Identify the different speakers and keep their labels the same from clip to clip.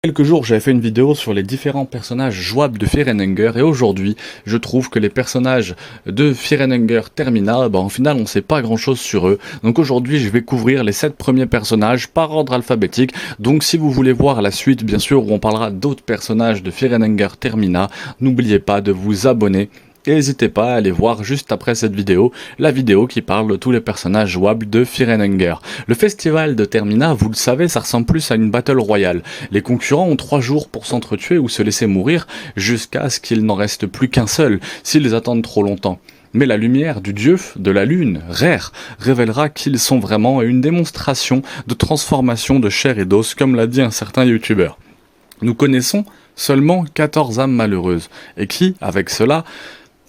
Speaker 1: Quelques jours, j'avais fait une vidéo sur les différents personnages jouables de Fear and Hunger et aujourd'hui, je trouve que les personnages de Fear and Hunger Termina, en final, on sait pas grand chose sur eux. Donc aujourd'hui, je vais couvrir les 7 premiers personnages par ordre alphabétique. Donc si vous voulez voir la suite, bien sûr, où on parlera d'autres personnages de Fear and Hunger Termina, n'oubliez pas de vous abonner. Et n'hésitez pas à aller voir juste après cette vidéo, la vidéo qui parle de tous les personnages jouables de Fear and Hunger. Le festival de Termina, vous le savez, ça ressemble plus à une battle royale. Les concurrents ont 3 jours pour s'entretuer ou se laisser mourir, jusqu'à ce qu'il n'en reste plus qu'un seul, s'ils attendent trop longtemps. Mais la lumière du dieu de la lune, Rare, révélera qui ils sont vraiment et une démonstration de transformation de chair et d'os, comme l'a dit un certain youtubeur. Nous connaissons seulement 14 âmes malheureuses, et qui, avec cela,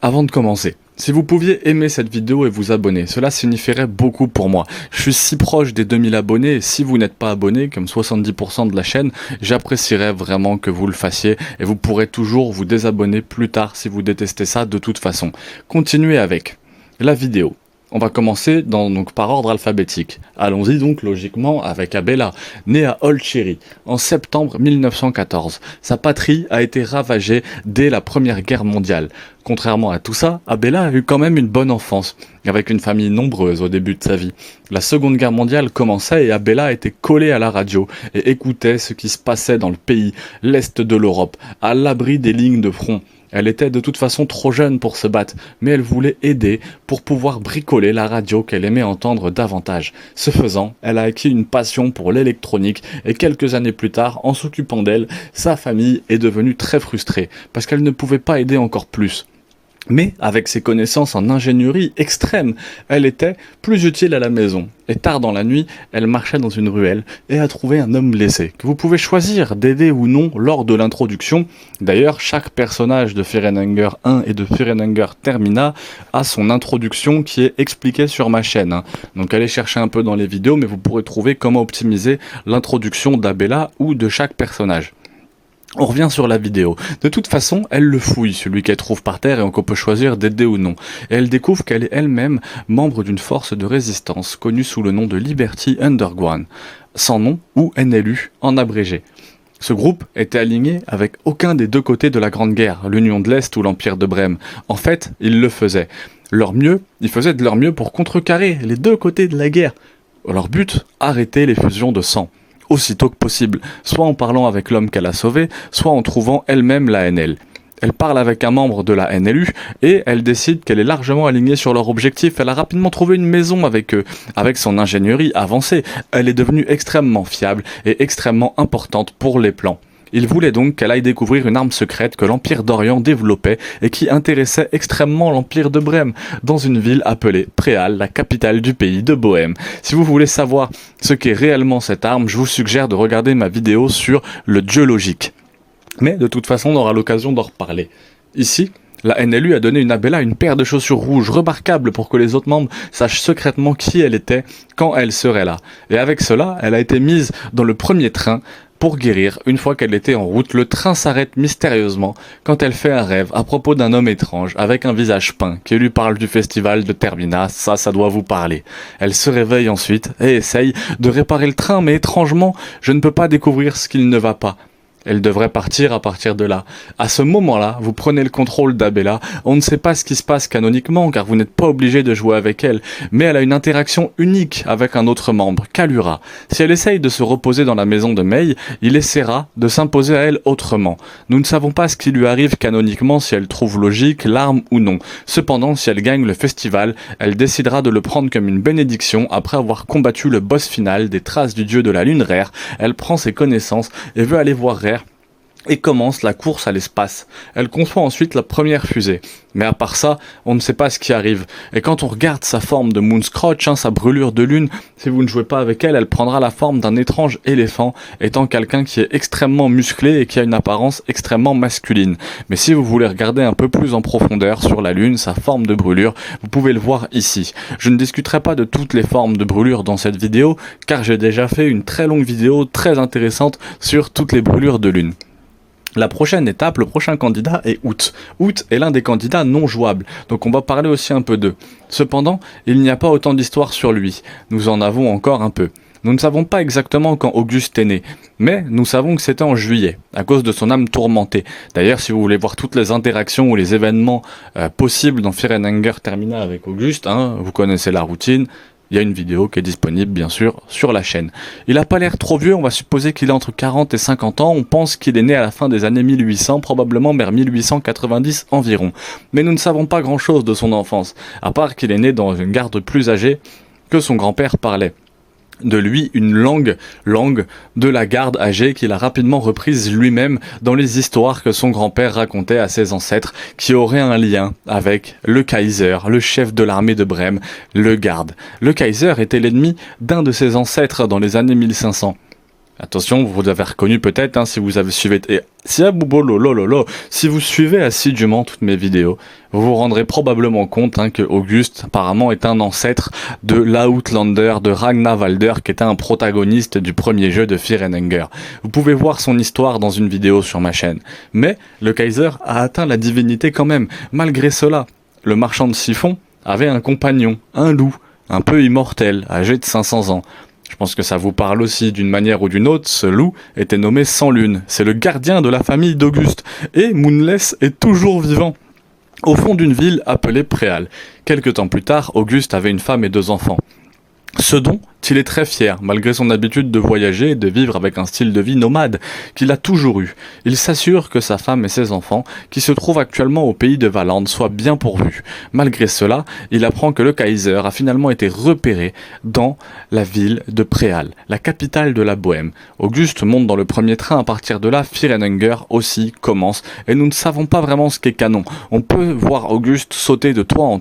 Speaker 1: avant de commencer, si vous pouviez aimer cette vidéo et vous abonner, cela signifierait beaucoup pour moi. Je suis si proche des 2000 abonnés et si vous n'êtes pas abonné, comme 70% de la chaîne, j'apprécierais vraiment que vous le fassiez et vous pourrez toujours vous désabonner plus tard si vous détestez ça de toute façon. Continuez avec la vidéo. On va commencer donc par ordre alphabétique. Allons-y donc logiquement avec Abella, née à Old Cherry en septembre 1914. Sa patrie a été ravagée dès la Première Guerre mondiale. Contrairement à tout ça, Abella a eu quand même une bonne enfance, avec une famille nombreuse au début de sa vie. La Seconde Guerre mondiale commençait et Abella était collée à la radio et écoutait ce qui se passait dans le pays, l'Est de l'Europe, à l'abri des lignes de front. Elle était de toute façon trop jeune pour se battre, mais elle voulait aider pour pouvoir bricoler la radio qu'elle aimait entendre davantage. Ce faisant, elle a acquis une passion pour l'électronique et quelques années plus tard, en s'occupant d'elle, sa famille est devenue très frustrée parce qu'elle ne pouvait pas aider encore plus. Mais avec ses connaissances en ingénierie extrême, elle était plus utile à la maison. Et tard dans la nuit, elle marchait dans une ruelle et a trouvé un homme blessé, que vous pouvez choisir d'aider ou non lors de l'introduction. D'ailleurs, chaque personnage de Fear and Hunger 1 et de Fear and Hunger Termina a son introduction qui est expliquée sur ma chaîne. Donc allez chercher un peu dans les vidéos, mais vous pourrez trouver comment optimiser l'introduction d'Abella ou de chaque personnage. On revient sur la vidéo. De toute façon, elle le fouille, celui qu'elle trouve par terre et qu'on peut choisir d'aider ou non. Et elle découvre qu'elle est elle-même membre d'une force de résistance connue sous le nom de Liberty Underground, sans nom ou NLU en abrégé. Ce groupe était aligné avec aucun des deux côtés de la Grande Guerre, l'Union de l'Est ou l'Empire de Brême. En fait, ils le faisaient. Ils faisaient de leur mieux pour contrecarrer les deux côtés de la guerre. Leur but, arrêter les fusions de sang. Aussitôt que possible, soit en parlant avec l'homme qu'elle a sauvé, soit en trouvant elle-même la NL. Elle parle avec un membre de la NLU et elle décide qu'elle est largement alignée sur leur objectif. Elle a rapidement trouvé une maison avec eux. Avec son ingénierie avancée, elle est devenue extrêmement fiable et extrêmement importante pour les plans. Il voulait donc qu'elle aille découvrir une arme secrète que l'Empire d'Orient développait et qui intéressait extrêmement l'Empire de Brême, dans une ville appelée Préal, la capitale du pays de Bohême. Si vous voulez savoir ce qu'est réellement cette arme, je vous suggère de regarder ma vidéo sur le dieu logique. Mais de toute façon, on aura l'occasion d'en reparler. Ici, la NLU a donné à Abella une paire de chaussures rouges remarquables pour que les autres membres sachent secrètement qui elle était quand elle serait là. Et avec cela, elle a été mise dans le premier train pour guérir. Une fois qu'elle était en route, le train s'arrête mystérieusement quand elle fait un rêve à propos d'un homme étrange avec un visage peint qui lui parle du festival de Termina. Ça doit vous parler. Elle se réveille ensuite et essaye de réparer le train, mais étrangement, je ne peux pas découvrir ce qu'il ne va pas. Elle devrait partir à partir de là. À ce moment-là, vous prenez le contrôle d'Abella. On ne sait pas ce qui se passe canoniquement, car vous n'êtes pas obligé de jouer avec elle, mais elle a une interaction unique avec un autre membre, Kalura. Si elle essaye de se reposer dans la maison de Mei, il essaiera de s'imposer à elle autrement. Nous ne savons pas ce qui lui arrive canoniquement, si elle trouve logique l'arme ou non. Cependant, si elle gagne le festival, elle décidera de le prendre comme une bénédiction après avoir combattu le boss final des traces du dieu de la lune Rare. Elle prend ses connaissances et veut aller voir Rare et commence la course à l'espace. Elle conçoit ensuite la première fusée. Mais à part ça, on ne sait pas ce qui arrive. Et quand on regarde sa forme de Moonscrotch, sa brûlure de lune, si vous ne jouez pas avec elle, elle prendra la forme d'un étrange éléphant, étant quelqu'un qui est extrêmement musclé et qui a une apparence extrêmement masculine. Mais si vous voulez regarder un peu plus en profondeur sur la lune, sa forme de brûlure, vous pouvez le voir ici. Je ne discuterai pas de toutes les formes de brûlure dans cette vidéo, car j'ai déjà fait une très longue vidéo très intéressante sur toutes les brûlures de lune. La prochaine étape, le prochain candidat est Out. Out est l'un des candidats non jouables, donc on va parler aussi un peu d'eux. Cependant, il n'y a pas autant d'histoires sur lui, nous en avons encore un peu. Nous ne savons pas exactement quand Auguste est né, mais nous savons que c'était en juillet, à cause de son âme tourmentée. D'ailleurs, si vous voulez voir toutes les interactions ou les événements possibles dans Fear and Hunger Termina avec Auguste, vous connaissez la routine. Il y a une vidéo qui est disponible, bien sûr, sur la chaîne. Il n'a pas l'air trop vieux, on va supposer qu'il a entre 40 et 50 ans. On pense qu'il est né à la fin des années 1800, probablement vers 1890 environ. Mais nous ne savons pas grand-chose de son enfance, à part qu'il est né dans une garde plus âgée que son grand-père parlait de lui une langue de la garde âgée qu'il a rapidement reprise lui-même dans les histoires que son grand-père racontait à ses ancêtres qui auraient un lien avec le Kaiser, le chef de l'armée de Brême, le garde. Le Kaiser était l'ennemi d'un de ses ancêtres dans les années 1500. Attention, vous avez reconnu peut-être si vous avez suivi si vous suivez assidûment toutes mes vidéos, vous vous rendrez probablement compte que Auguste apparemment est un ancêtre de l'Outlander de Ragnar Valder qui était un protagoniste du premier jeu de Fear and Hunger. Vous pouvez voir son histoire dans une vidéo sur ma chaîne. Mais le Kaiser a atteint la divinité quand même. Malgré cela, le marchand de siphon avait un compagnon, un loup, un peu immortel, âgé de 500 ans. Je pense que ça vous parle aussi d'une manière ou d'une autre. Ce loup était nommé Sans Lune. C'est le gardien de la famille d'Auguste. Et Moonless est toujours vivant, au fond d'une ville appelée Préal. Quelque temps plus tard, Auguste avait une femme et 2 enfants. Ce dont il est très fier, malgré son habitude de voyager et de vivre avec un style de vie nomade qu'il a toujours eu. Il s'assure que sa femme et ses enfants, qui se trouvent actuellement au pays de Valande, soient bien pourvus. Malgré cela, il apprend que le Kaiser a finalement été repéré dans la ville de Préal, la capitale de la Bohême. Auguste monte dans le premier train, à partir de là, Fear and Hunger aussi commence, et nous ne savons pas vraiment ce qu'est canon. On peut voir Auguste sauter de toit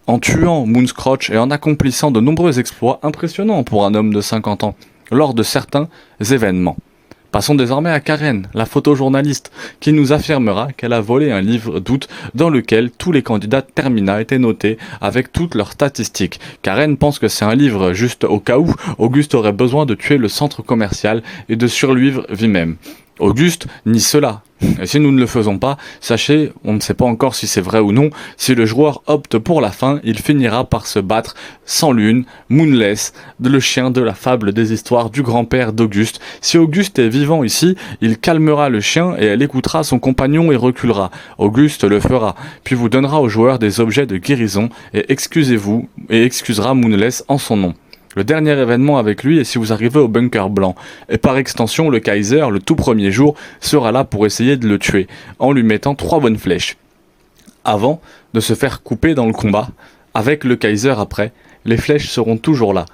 Speaker 1: en tuant Moonscrotch et en accomplissant de nombreux exploits impressionnants pour un homme de 50 ans, lors de certains événements. Passons désormais à Karen, la photojournaliste, qui nous affirmera qu'elle a volé un livre d'août dans lequel tous les candidats de Termina étaient notés avec toutes leurs statistiques. Karen pense que c'est un livre juste au cas où Auguste aurait besoin de tuer le centre commercial et de survivre lui-même. Auguste nie cela. Et si nous ne le faisons pas, sachez, on ne sait pas encore si c'est vrai ou non, si le joueur opte pour la fin, il finira par se battre sans lune, Moonless, le chien de la fable des histoires du grand-père d'Auguste. Si Auguste est vivant ici, il calmera le chien et elle écoutera son compagnon et reculera. Auguste le fera, puis vous donnera au joueur des objets de guérison et excusez-vous et excusera Moonless en son nom. Le dernier événement avec lui est si vous arrivez au bunker blanc, et par extension le Kaiser, le tout premier jour, sera là pour essayer de le tuer, en lui mettant 3 bonnes flèches. Avant de se faire couper dans le combat, avec le Kaiser après, les flèches seront toujours là.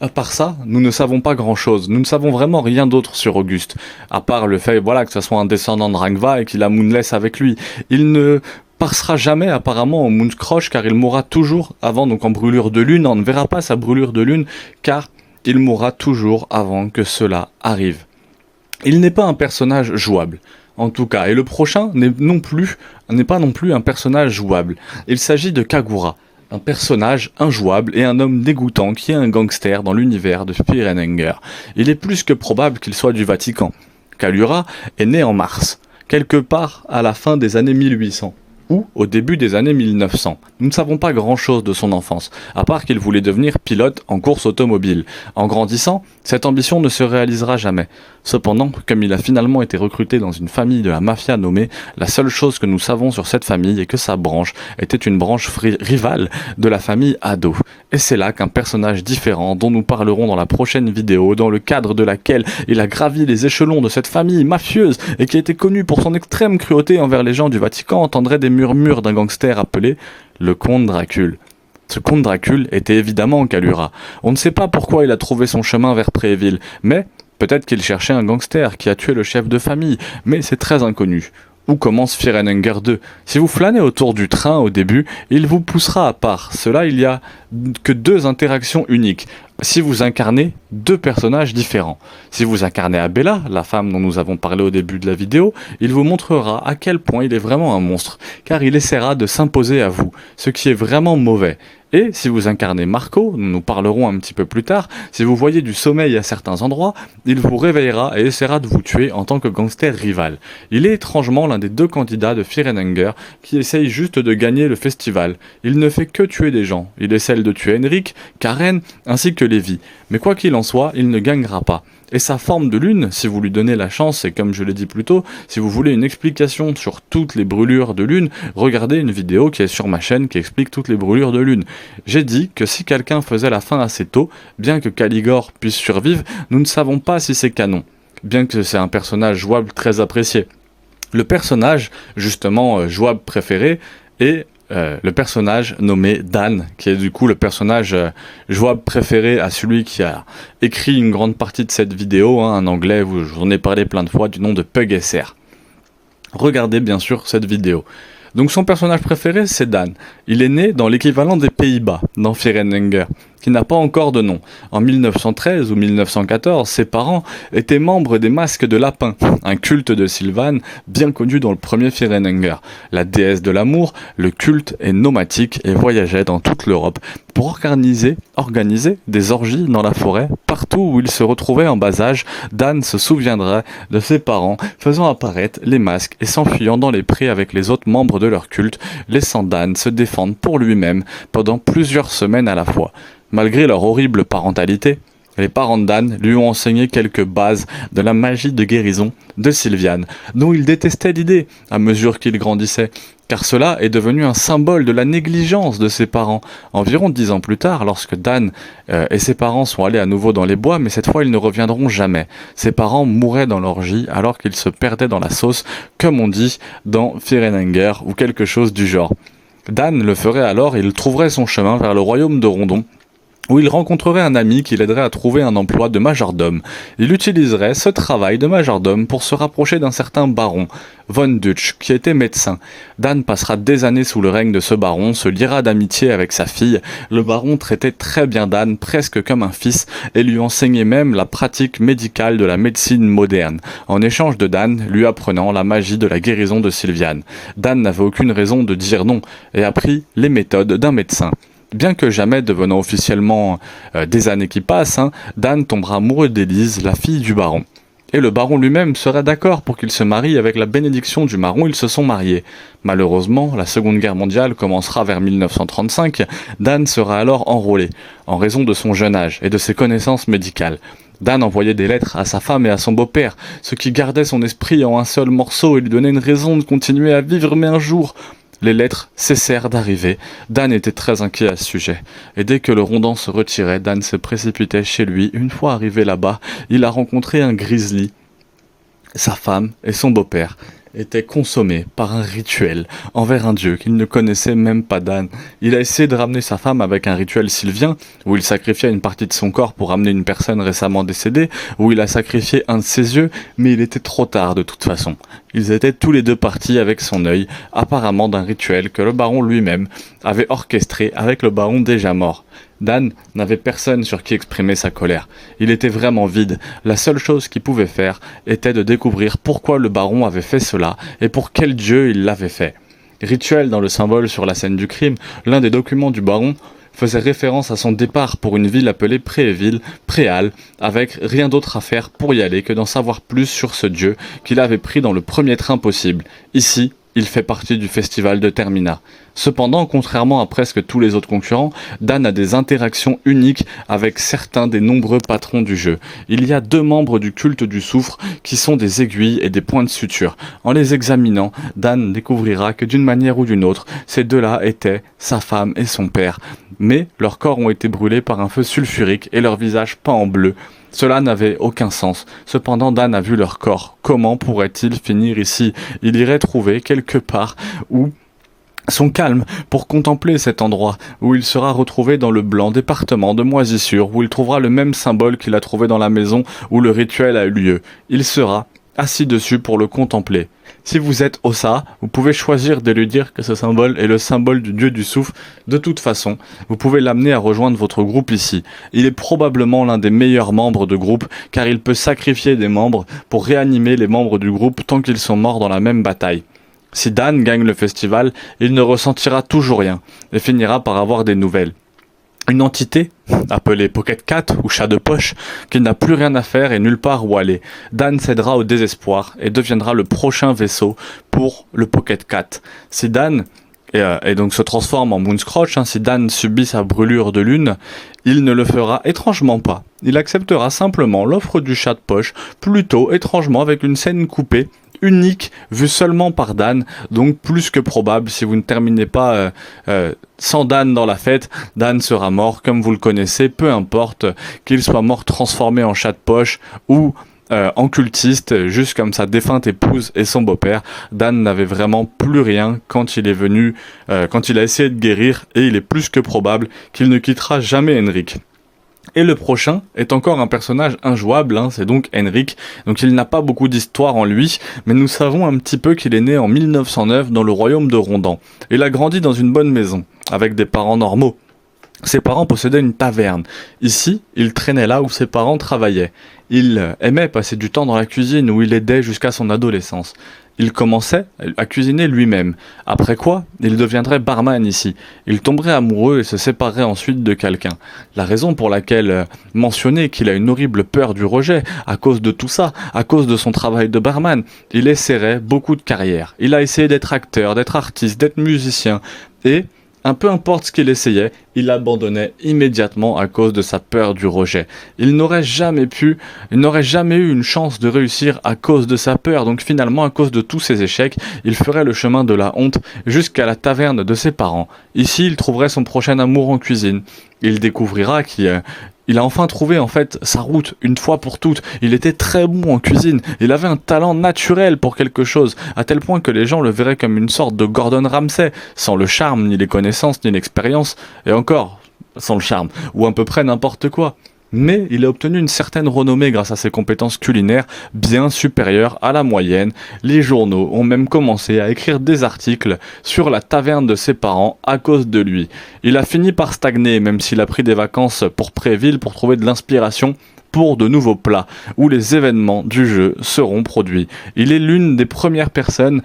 Speaker 1: À part ça, nous ne savons pas grand chose, nous ne savons vraiment rien d'autre sur Auguste, à part le fait que ce soit un descendant de Rangva et qu'il a Moonless avec lui. Il ne passera jamais apparemment au Moonscrotch car il mourra toujours avant, donc en brûlure de lune. On ne verra pas sa brûlure de lune car il mourra toujours avant que cela arrive. Il n'est pas un personnage jouable, en tout cas, et le prochain n'est pas non plus un personnage jouable. Il s'agit de Kagura, un personnage injouable et un homme dégoûtant qui est un gangster dans l'univers de Fear and Hunger. Il est plus que probable qu'il soit du Vatican. Kalura est né en mars, quelque part à la fin des années 1800. Ou au début des années 1900. Nous ne savons pas grand-chose de son enfance, à part qu'il voulait devenir pilote en course automobile. En grandissant, cette ambition ne se réalisera jamais. Cependant, comme il a finalement été recruté dans une famille de la mafia nommée, la seule chose que nous savons sur cette famille est que sa branche était une branche rivale de la famille Ado. Et c'est là qu'un personnage différent, dont nous parlerons dans la prochaine vidéo, dans le cadre de laquelle il a gravi les échelons de cette famille mafieuse et qui était connue pour son extrême cruauté envers les gens du Vatican, entendrait des murmures d'un gangster appelé le comte Dracul. Ce comte Dracul était évidemment Kalura. On ne sait pas pourquoi il a trouvé son chemin vers Préville, mais peut-être qu'il cherchait un gangster qui a tué le chef de famille, mais c'est très inconnu. Où commence Fear and Hunger 2 ? Si vous flânez autour du train au début, il vous poussera à part. Cela, il y a que 2 interactions uniques. Si vous incarnez 2 personnages différents. Si vous incarnez Abella, la femme dont nous avons parlé au début de la vidéo, il vous montrera à quel point il est vraiment un monstre, car il essaiera de s'imposer à vous, ce qui est vraiment mauvais. Et si vous incarnez Marco, nous parlerons un petit peu plus tard, si vous voyez du sommeil à certains endroits, il vous réveillera et essaiera de vous tuer en tant que gangster rival. Il est étrangement l'un des 2 candidats de Fear and Hunger qui essaye juste de gagner le festival. Il ne fait que tuer des gens. Il essaie de tuer Henrik, Karen, ainsi que Lévi. Mais quoi qu'il en soit, il ne gagnera pas. Et sa forme de lune, si vous lui donnez la chance, et comme je l'ai dit plus tôt, si vous voulez une explication sur toutes les brûlures de lune, regardez une vidéo qui est sur ma chaîne qui explique toutes les brûlures de lune. J'ai dit que si quelqu'un faisait la fin assez tôt, bien que Caligore puisse survivre, nous ne savons pas si c'est canon, bien que c'est un personnage jouable très apprécié. Le personnage, justement, jouable préféré est le personnage nommé Dan, qui est du coup le personnage jouable préféré à celui qui a écrit une grande partie de cette vidéo, un anglais, je vous en ai parlé plein de fois, du nom de PugSR. Regardez bien sûr cette vidéo. Donc son personnage préféré, c'est Dan. Il est né dans l'équivalent des Pays-Bas, dans Fear and Hunger, qui n'a pas encore de nom. En 1913 ou 1914, ses parents étaient membres des Masques de Lapin, un culte de Sylvane bien connu dans le premier Fear and Hunger. La déesse de l'amour, le culte est nomadique et voyageait dans toute l'Europe pour organiser des orgies dans la forêt. Partout où il se retrouvait en bas âge, Dan se souviendrait de ses parents faisant apparaître les masques et s'enfuyant dans les prés avec les autres membres de leur culte, laissant Dan se défendre pour lui-même pendant plusieurs semaines à la fois. Malgré leur horrible parentalité, les parents de Dan lui ont enseigné quelques bases de la magie de guérison de Sylviane, dont il détestait l'idée à mesure qu'il grandissait, car cela est devenu un symbole de la négligence de ses parents. Environ 10 ans plus tard, lorsque Dan et ses parents sont allés à nouveau dans les bois, mais cette fois ils ne reviendront jamais. Ses parents mouraient dans l'orgie alors qu'ils se perdaient dans la sauce, comme on dit dans Fear and Hunger ou quelque chose du genre. Dan le ferait alors et il trouverait son chemin vers le royaume de Rondon, où il rencontrerait un ami qui l'aiderait à trouver un emploi de majordome. Il utiliserait ce travail de majordome pour se rapprocher d'un certain baron, Von Dutch, qui était médecin. Dan passera des années sous le règne de ce baron, se liera d'amitié avec sa fille. Le baron traitait très bien Dan, presque comme un fils, et lui enseignait même la pratique médicale de la médecine moderne, en échange de Dan lui apprenant la magie de la guérison de Sylviane. Dan n'avait aucune raison de dire non, et apprit les méthodes d'un médecin. Bien que jamais devenant officiellement des années qui passent, Dan tombera amoureux d'Élise, la fille du baron. Et le baron lui-même serait d'accord pour qu'il se marie. Avec la bénédiction du baron, ils se sont mariés. Malheureusement, la Seconde Guerre mondiale commencera vers 1935. Dan sera alors enrôlé, en raison de son jeune âge et de ses connaissances médicales. Dan envoyait des lettres à sa femme et à son beau-père, ce qui gardait son esprit en un seul morceau et lui donnait une raison de continuer à vivre, mais un jour... Les lettres cessèrent d'arriver. Dan était très inquiet à ce sujet. Et dès que le rondant se retirait, Dan se précipitait chez lui. Une fois arrivé là-bas, il a rencontré un grizzly. Sa femme et son beau-père étaient consommés par un rituel envers un dieu qu'il ne connaissait même pas. Dan. Il a essayé de ramener sa femme avec un rituel sylvien, où il sacrifiait une partie de son corps pour ramener une personne récemment décédée, où il a sacrifié un de ses yeux, mais il était trop tard de toute façon. Ils étaient tous les deux partis avec son œil, apparemment d'un rituel que le baron lui-même avait orchestré avec le baron déjà mort. Dan n'avait personne sur qui exprimer sa colère. Il était vraiment vide. La seule chose qu'il pouvait faire était de découvrir pourquoi le baron avait fait cela et pour quel dieu il l'avait fait. Rituel dans le symbole sur la scène du crime, l'un des documents du baron faisait référence à son départ pour une ville appelée Préal, avec rien d'autre à faire pour y aller que d'en savoir plus sur ce dieu qu'il avait pris dans le premier train possible. Ici, il fait partie du festival de Termina. Cependant, contrairement à presque tous les autres concurrents, Dan a des interactions uniques avec certains des nombreux patrons du jeu. Il y a 2 membres du culte du soufre qui sont des aiguilles et des points de suture. En les examinant, Dan découvrira que d'une manière ou d'une autre, ces 2-là étaient sa femme et son père. Mais leurs corps ont été brûlés par un feu sulfurique et leurs visages peints en bleu. Cela n'avait aucun sens. Cependant, Dan a vu leur corps. Comment pourrait-il finir ici? Il irait trouver quelque part où son calme pour contempler cet endroit où il sera retrouvé dans le blanc département de moisissure, où il trouvera le même symbole qu'il a trouvé dans la maison où le rituel a eu lieu. Il sera assis dessus pour le contempler. Si vous êtes Ossa, vous pouvez choisir de lui dire que ce symbole est le symbole du dieu du souffle. De toute façon, vous pouvez l'amener à rejoindre votre groupe ici. Il est probablement l'un des meilleurs membres de groupe, car il peut sacrifier des membres pour réanimer les membres du groupe tant qu'ils sont morts dans la même bataille. Si Dan gagne le festival, il ne ressentira toujours rien, et finira par avoir des nouvelles. Une entité, appelée Pocket Cat ou chat de poche, qui n'a plus rien à faire et nulle part où aller. Dan cédera au désespoir et deviendra le prochain vaisseau pour le Pocket Cat. Si Dan et donc se transforme en Moonscrotch, si Dan subit sa brûlure de lune, il ne le fera étrangement pas. Il acceptera simplement l'offre du chat de poche, plutôt étrangement avec une scène coupée, unique, vue seulement par Dan, donc plus que probable, si vous ne terminez pas sans Dan dans la fête, Dan sera mort, comme vous le connaissez, peu importe qu'il soit mort transformé en chat de poche ou en cultiste, juste comme sa défunte épouse et son beau-père. Dan n'avait vraiment plus rien quand il est venu, quand il a essayé de guérir, et il est plus que probable qu'il ne quittera jamais Henrik. Et le prochain est encore un personnage injouable, c'est donc Henrik. Donc il n'a pas beaucoup d'histoire en lui, mais nous savons un petit peu qu'il est né en 1909 dans le royaume de Rondan. Il a grandi dans une bonne maison, avec des parents normaux. Ses parents possédaient une taverne. Ici, il traînait là où ses parents travaillaient. Il aimait passer du temps dans la cuisine où il aidait jusqu'à son adolescence. Il commençait à cuisiner lui-même. Après quoi, il deviendrait barman ici. Il tomberait amoureux et se séparerait ensuite de quelqu'un. La raison pour laquelle mentionner qu'il a une horrible peur du rejet, à cause de tout ça, à cause de son travail de barman, il essaierait beaucoup de carrières. Il a essayé d'être acteur, d'être artiste, d'être musicien, et peu importe ce qu'il essayait, il abandonnait immédiatement à cause de sa peur du rejet. Il n'aurait jamais eu une chance de réussir à cause de sa peur. Donc finalement, à cause de tous ses échecs, il ferait le chemin de la honte jusqu'à la taverne de ses parents. Ici, il trouverait son prochain amour en cuisine. Il découvrira qu'il a enfin trouvé sa route une fois pour toutes. Il était très bon en cuisine, il avait un talent naturel pour quelque chose, à tel point que les gens le verraient comme une sorte de Gordon Ramsay, sans le charme, ni les connaissances, ni l'expérience, et encore, sans le charme, ou à peu près n'importe quoi. Mais il a obtenu une certaine renommée grâce à ses compétences culinaires bien supérieures à la moyenne. Les journaux ont même commencé à écrire des articles sur la taverne de ses parents à cause de lui. Il a fini par stagner, même s'il a pris des vacances pour Préville pour trouver de l'inspiration pour de nouveaux plats, où les événements du jeu seront produits. Il est l'une des premières personnes,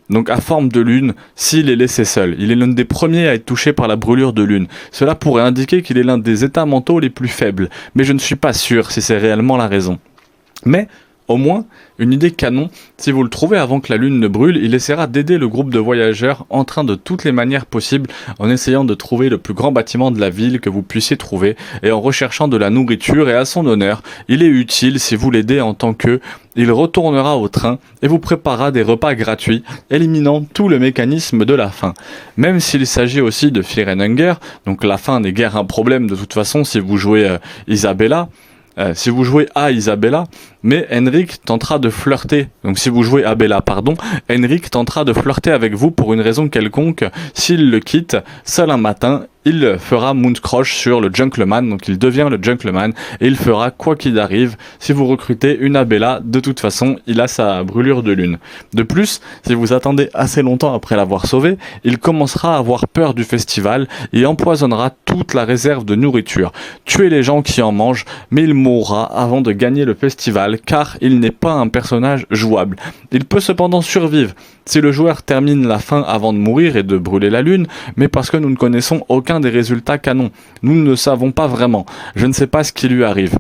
Speaker 1: donc à forme de lune, s'il est laissé seul. Il est l'un des premiers à être touché par la brûlure de lune. Cela pourrait indiquer qu'il est l'un des états mentaux les plus faibles, mais je ne suis pas sûr si c'est réellement la raison. Mais au moins, une idée canon, si vous le trouvez avant que la lune ne brûle, il essaiera d'aider le groupe de voyageurs en train de toutes les manières possibles, en essayant de trouver le plus grand bâtiment de la ville que vous puissiez trouver, et en recherchant de la nourriture, et à son honneur, il est utile si vous l'aidez en tant que... Il retournera au train et vous préparera des repas gratuits, éliminant tout le mécanisme de la faim. Même s'il s'agit aussi de Fear and Hunger, donc la faim n'est guère un problème de toute façon si vous jouez Isabella, mais Henrik tentera de flirter. Donc si vous jouez Abella, Henrik tentera de flirter avec vous pour une raison quelconque. S'il le quitte, seul un matin, il fera Moonscrotch sur le Gentleman, donc il devient le Gentleman, et il fera quoi qu'il arrive. Si vous recrutez une Abella, de toute façon, il a sa brûlure de lune. De plus, si vous attendez assez longtemps après l'avoir sauvé, il commencera à avoir peur du festival et empoisonnera toute la réserve de nourriture. Tuez les gens qui en mangent, mais il mourra avant de gagner le festival, car il n'est pas un personnage jouable. Il peut cependant survivre si le joueur termine la fin avant de mourir et de brûler la lune, mais parce que nous ne connaissons aucun des résultats canons. Nous ne savons pas vraiment. Je ne sais pas ce qui lui arrive.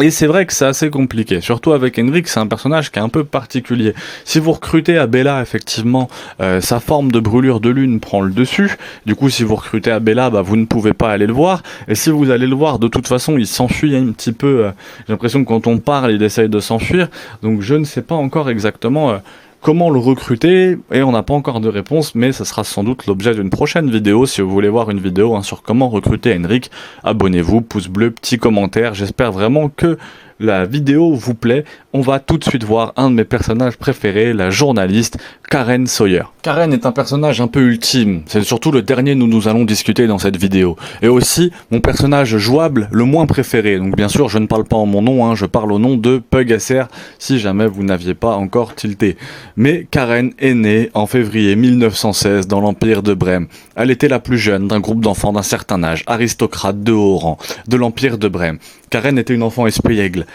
Speaker 1: Et c'est vrai que c'est assez compliqué, surtout avec Henrik, c'est un personnage qui est un peu particulier. Si vous recrutez Abella, effectivement, sa forme de brûlure de lune prend le dessus. Du coup, si vous recrutez Abella, vous ne pouvez pas aller le voir. Et si vous allez le voir, de toute façon, il s'enfuit un petit peu. J'ai l'impression que quand on parle, il essaye de s'enfuir. Donc je ne sais pas encore exactement... comment le recruter, et on n'a pas encore de réponse, mais ça sera sans doute l'objet d'une prochaine vidéo. Si vous voulez voir une vidéo sur comment recruter Henrik, abonnez-vous, pouce bleu, petit commentaire. J'espère vraiment que la vidéo vous plaît. On va tout de suite voir un de mes personnages préférés, la journaliste Karen Sawyer. Karen est un personnage un peu ultime, c'est surtout le dernier dont nous allons discuter dans cette vidéo. Et aussi, mon personnage jouable le moins préféré. Donc bien sûr, je ne parle pas en mon nom, je parle au nom de PugSR, si jamais vous n'aviez pas encore tilté. Mais Karen est née en février 1916 dans l'Empire de Brême. Elle était la plus jeune d'un groupe d'enfants d'un certain âge, aristocrate de haut rang, de l'Empire de Brême. Karen était une enfant espiègle.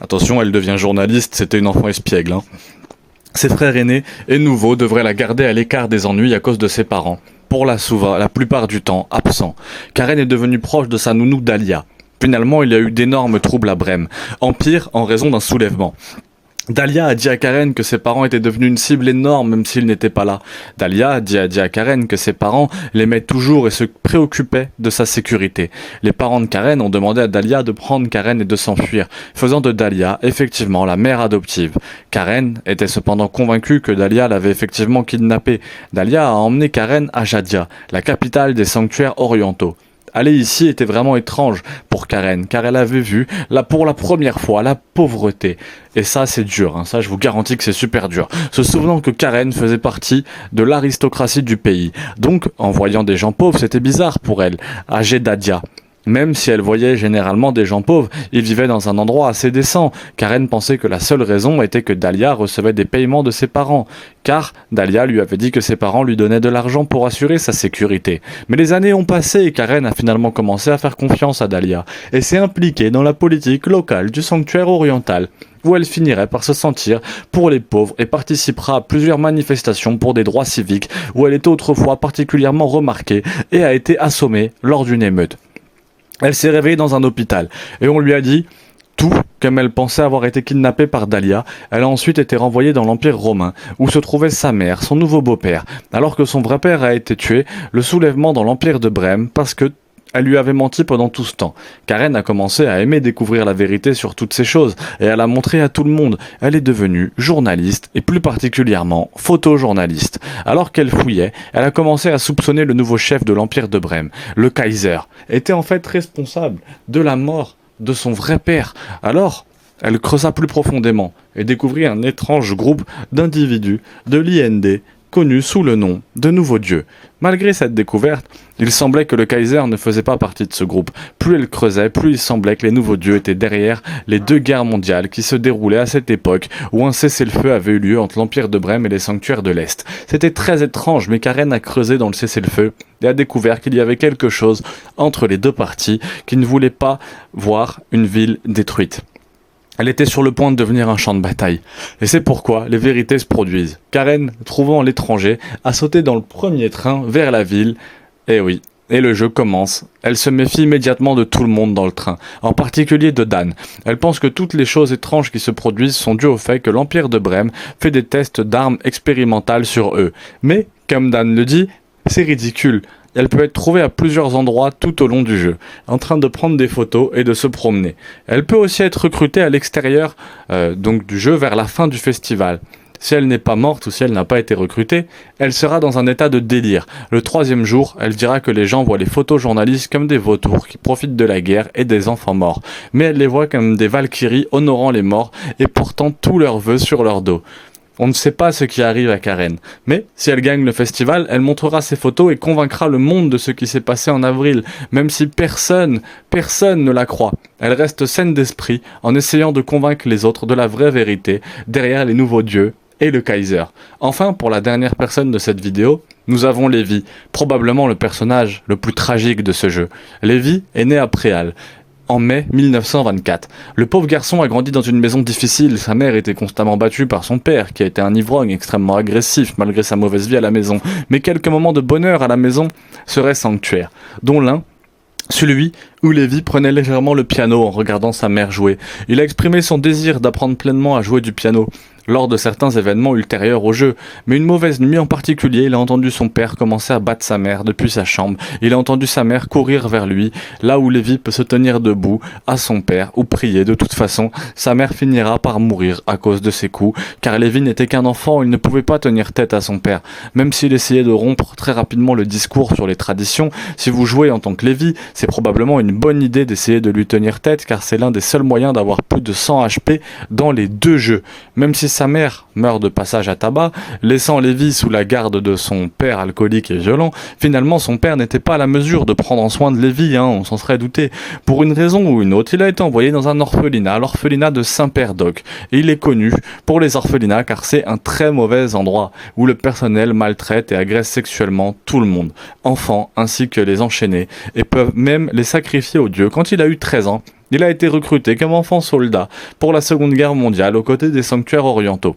Speaker 1: Attention, elle devient journaliste, c'était une enfant espiègle. Ses frères aînés et nouveaux devraient la garder à l'écart des ennuis à cause de ses parents, pour la plupart du temps absents. Karen est devenue proche de sa nounou Dahlia. Finalement, il y a eu d'énormes troubles à Brême, empire en raison d'un soulèvement. Dahlia a dit à Karen que ses parents étaient devenus une cible énorme même s'ils n'étaient pas là. Dahlia a dit à Karen que ses parents l'aimaient toujours et se préoccupaient de sa sécurité. Les parents de Karen ont demandé à Dahlia de prendre Karen et de s'enfuir, faisant de Dahlia effectivement la mère adoptive. Karen était cependant convaincue que Dahlia l'avait effectivement kidnappée. Dahlia a emmené Karen à Jadia, la capitale des sanctuaires orientaux. Aller ici était vraiment étrange pour Karen, car elle avait vu, là pour la première fois, la pauvreté. Et ça, c'est dur, hein. Ça je vous garantis que c'est super dur. Se souvenant que Karen faisait partie de l'aristocratie du pays. Donc, en voyant des gens pauvres, c'était bizarre pour elle, à Jeddah. Même si elle voyait généralement des gens pauvres, ils vivaient dans un endroit assez décent. Karen pensait que la seule raison était que Dahlia recevait des paiements de ses parents, car Dahlia lui avait dit que ses parents lui donnaient de l'argent pour assurer sa sécurité. Mais les années ont passé et Karen a finalement commencé à faire confiance à Dahlia, et s'est impliquée dans la politique locale du sanctuaire oriental, où elle finirait par se sentir pour les pauvres et participera à plusieurs manifestations pour des droits civiques, où elle était autrefois particulièrement remarquée et a été assommée lors d'une émeute. Elle s'est réveillée dans un hôpital et on lui a dit tout comme elle pensait avoir été kidnappée par Dahlia. Elle a ensuite été renvoyée dans l'Empire romain où se trouvait sa mère, son nouveau beau-père, alors que son vrai père a été tué, le soulèvement dans l'Empire de Brême parce que elle lui avait menti pendant tout ce temps. Karen a commencé à aimer découvrir la vérité sur toutes ces choses et elle a montré à tout le monde. Elle est devenue journaliste et plus particulièrement photojournaliste. Alors qu'elle fouillait, elle a commencé à soupçonner le nouveau chef de l'Empire de Brême, le Kaiser, était en fait responsable de la mort de son vrai père. Alors, elle creusa plus profondément et découvrit un étrange groupe d'individus de l'IND connus sous le nom de Nouveaux Dieux. Malgré cette découverte, il semblait que le Kaiser ne faisait pas partie de ce groupe. Plus elle creusait, plus il semblait que les Nouveaux Dieux étaient derrière les deux guerres mondiales qui se déroulaient à cette époque où un cessez-le-feu avait eu lieu entre l'Empire de Brême et les sanctuaires de l'Est. C'était très étrange, mais Karen a creusé dans le cessez-le-feu et a découvert qu'il y avait quelque chose entre les deux parties qui ne voulait pas voir une ville détruite. Elle était sur le point de devenir un champ de bataille. Et c'est pourquoi les vérités se produisent. Karen, trouvant l'étranger, a sauté dans le premier train vers la ville. Et oui, et le jeu commence. Elle se méfie immédiatement de tout le monde dans le train, en particulier de Dan. Elle pense que toutes les choses étranges qui se produisent sont dues au fait que l'Empire de Brême fait des tests d'armes expérimentales sur eux. Mais, comme Dan le dit, c'est ridicule. Elle peut être trouvée à plusieurs endroits tout au long du jeu, en train de prendre des photos et de se promener. Elle peut aussi être recrutée à l'extérieur donc du jeu vers la fin du festival. Si elle n'est pas morte ou si elle n'a pas été recrutée, elle sera dans un état de délire. Le troisième jour, elle dira que les gens voient les photojournalistes comme des vautours qui profitent de la guerre et des enfants morts. Mais elle les voit comme des valkyries honorant les morts et portant tous leurs vœux sur leur dos. On ne sait pas ce qui arrive à Karen, mais si elle gagne le festival, elle montrera ses photos et convaincra le monde de ce qui s'est passé en avril, même si personne ne la croit. Elle reste saine d'esprit en essayant de convaincre les autres de la vraie vérité derrière les Nouveaux Dieux et le Kaiser. Enfin, pour la dernière personne de cette vidéo, nous avons Lévi, probablement le personnage le plus tragique de ce jeu. Lévi est né à Préal en mai 1924. Le pauvre garçon a grandi dans une maison difficile. Sa mère était constamment battue par son père, qui a été un ivrogne extrêmement agressif malgré sa mauvaise vie à la maison. Mais quelques moments de bonheur à la maison seraient sanctuaires, dont l'un, celui où Lévi prenait légèrement le piano en regardant sa mère jouer. Il a exprimé son désir d'apprendre pleinement à jouer du piano lors de certains événements ultérieurs au jeu, mais une mauvaise nuit en particulier, il a entendu son père commencer à battre sa mère depuis sa chambre. Il a entendu sa mère courir vers lui, là où Lévi peut se tenir debout à son père ou prier. De toute façon, sa mère finira par mourir à cause de ses coups, car Lévi n'était qu'un enfant, il ne pouvait pas tenir tête à son père. Même s'il essayait de rompre très rapidement le discours sur les traditions, si vous jouez en tant que Lévi, c'est probablement une bonne idée d'essayer de lui tenir tête, car c'est l'un des seuls moyens d'avoir plus de 100 HP dans les deux jeux. Même si sa mère meurt de passage à tabac, laissant Lévi sous la garde de son père alcoolique et violent, finalement son père n'était pas à la mesure de prendre soin de Lévi, on s'en serait douté. Pour une raison ou une autre, il a été envoyé dans un orphelinat, l'orphelinat de Saint-Père-Doc. Et il est connu pour les orphelinats car c'est un très mauvais endroit où le personnel maltraite et agresse sexuellement tout le monde, enfants ainsi que les enchaînés, et peuvent même les sacrifier aux dieux. Quand il a eu 13 ans, il a été recruté comme enfant soldat pour la Seconde Guerre mondiale aux côtés des sanctuaires orientaux.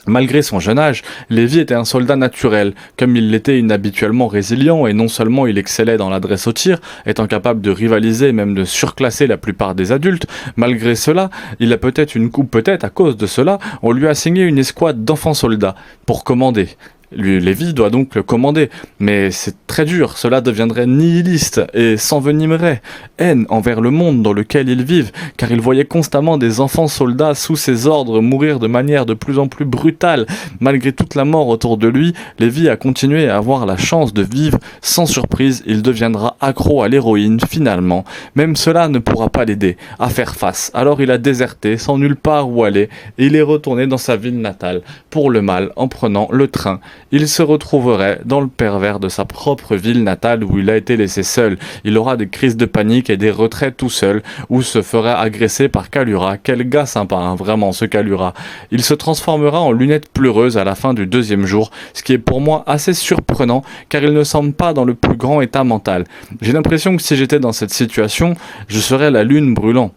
Speaker 1: Malgré son jeune âge, Lévi était un soldat naturel, comme il l'était inhabituellement résilient et non seulement il excellait dans l'adresse au tir, étant capable de rivaliser et même de surclasser la plupart des adultes, malgré cela, il a peut-être peut-être à cause de cela, on lui a assigné une escouade d'enfants soldats pour commander. Lévi doit donc le commander, mais c'est très dur, cela deviendrait nihiliste et s'envenimerait haine envers le monde dans lequel ils vivent, car il voyait constamment des enfants soldats sous ses ordres mourir de manière de plus en plus brutale. Malgré toute la mort autour de lui, Lévi a continué à avoir la chance de vivre. Sans surprise, il deviendra accro à l'héroïne finalement. Même cela ne pourra pas l'aider à faire face. Alors il a déserté sans nulle part où aller et il est retourné dans sa ville natale pour le mal en prenant le train. Il se retrouverait dans le pervers de sa propre ville natale où il a été laissé seul. Il aura des crises de panique et des retraits tout seul, ou se ferait agresser par Kalura. Quel gars sympa, hein, vraiment, ce Kalura. Il se transformera en lunette pleureuse à la fin du 2e jour, ce qui est pour moi assez surprenant, car il ne semble pas dans le plus grand état mental. J'ai l'impression que si j'étais dans cette situation, je serais la lune brûlant.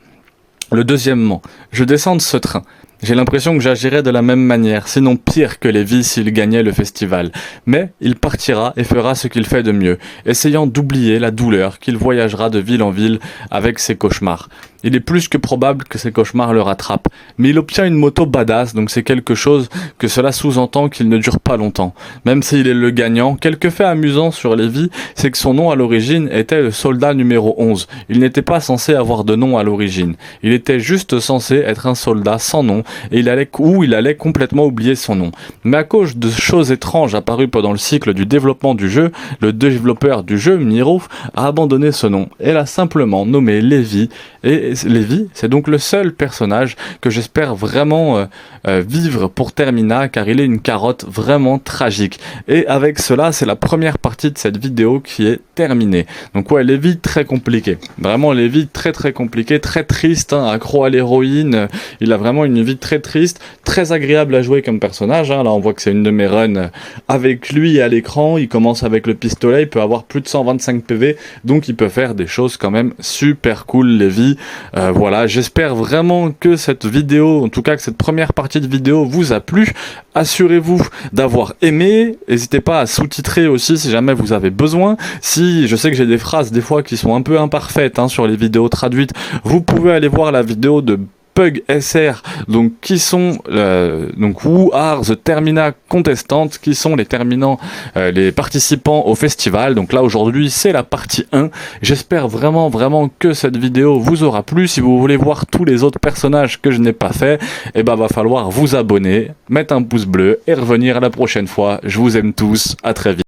Speaker 1: Deuxièmement, je descends de ce train. J'ai l'impression que j'agirais de la même manière, sinon pire que Lévi s'il gagnait le festival. Mais il partira et fera ce qu'il fait de mieux, essayant d'oublier la douleur qu'il voyagera de ville en ville avec ses cauchemars. Il est plus que probable que ces cauchemars le rattrapent. Mais il obtient une moto badass, donc c'est quelque chose que cela sous-entend qu'il ne dure pas longtemps. Même s'il est le gagnant, quelques faits amusants sur Lévi, c'est que son nom à l'origine était le soldat numéro 11. Il n'était pas censé avoir de nom à l'origine. Il était juste censé être un soldat sans nom, et il allait complètement oublier son nom. Mais à cause de choses étranges apparues pendant le cycle du développement du jeu, le développeur du jeu, Miro, a abandonné ce nom et l'a simplement nommé Lévi. Et Lévi, c'est donc le seul personnage que j'espère vraiment vivre pour Termina, car il est une carotte vraiment tragique. Et avec cela, c'est la première partie de cette vidéo qui est terminée. Donc ouais, Lévi très compliqué. Vraiment Lévi très très compliqué, très triste, hein, accro à l'héroïne. Il a vraiment une vie très triste, très agréable à jouer comme personnage. Hein. Là on voit que c'est une de mes runs avec lui à l'écran. Il commence avec le pistolet, il peut avoir plus de 125 PV, donc il peut faire des choses quand même super cool, Lévi. Voilà, j'espère vraiment que cette vidéo, en tout cas que cette première partie de vidéo vous a plu. Assurez-vous d'avoir aimé, n'hésitez pas à sous-titrer aussi si jamais vous avez besoin. Si je sais que j'ai des phrases des fois qui sont un peu imparfaites hein, sur les vidéos traduites, vous pouvez aller voir la vidéo de Pug SR, donc qui sont donc Who are the Termina Contestants, qui sont les participants au festival. Donc là aujourd'hui c'est la partie 1. J'espère vraiment que cette vidéo vous aura plu. Si vous voulez voir tous les autres personnages que je n'ai pas fait, eh ben va falloir vous abonner, mettre un pouce bleu et revenir la prochaine fois. Je vous aime tous, à très vite.